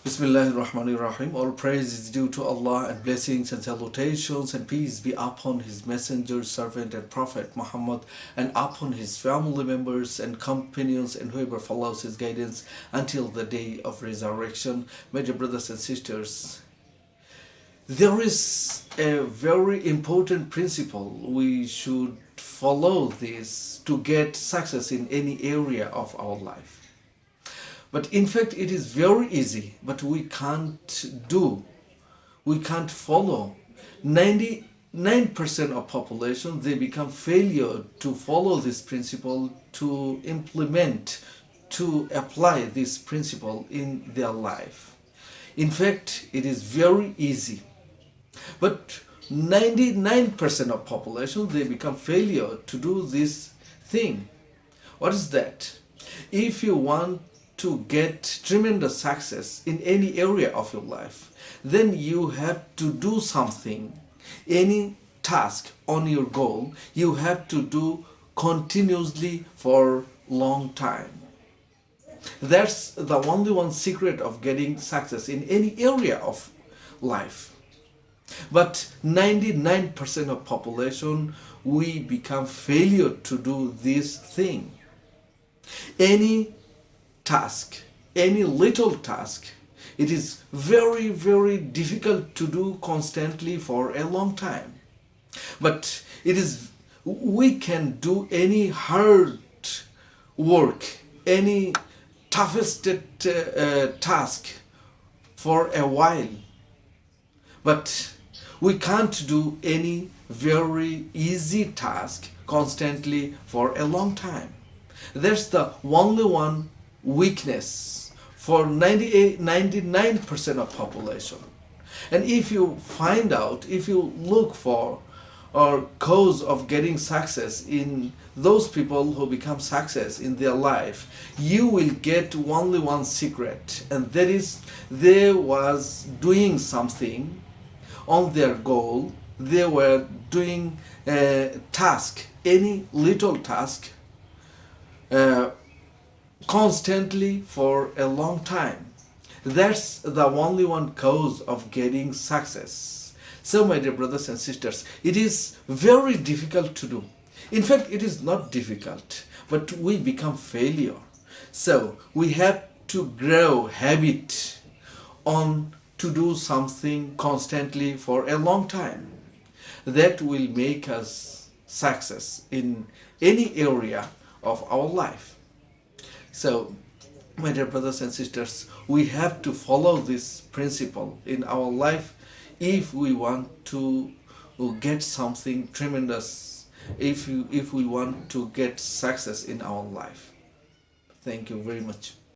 Bismillahirrahmanirrahim. All praise is due to Allah, and blessings and salutations and peace be upon His messenger, servant and prophet Muhammad, and upon his family members and companions and whoever follows his guidance until the day of resurrection. My dear brothers and sisters, there is a very important principle. We should follow this to get success in any area of our life. But in fact, it is very easy, but we can't follow. 99% of population, they become failure to follow this principle, to implement, to apply this principle in their life. In fact, it is very easy. But 99% of population, they become failure to do this thing. What is that? If you want to get tremendous success in any area of your life, then you have to do something, any task on your goal, you have to do continuously for long time. That's the only one secret of getting success in any area of life. But 99% of population, we become failure to do this thing. Any task, any little task, it is very, very difficult to do constantly for a long time. But we can do any hard work, any toughest task for a while. But we can't do any very easy task constantly for a long time. That's the only one weakness for 99% of population. And if you find out, if you look for or cause of getting success in those people who become success in their life, you will get only one secret, and that is they was doing something on their goal. They were doing a task, any little task, constantly for a long time. That's the only one cause of getting success. So my dear brothers and sisters, it is very difficult to do. In fact, it is not difficult, but we become failure. So we have to grow habit on to do something constantly for a long time. That will make us success in any area of our life. So, my dear brothers and sisters, we have to follow this principle in our life if we want to get something tremendous, if we want to get success in our life. Thank you very much.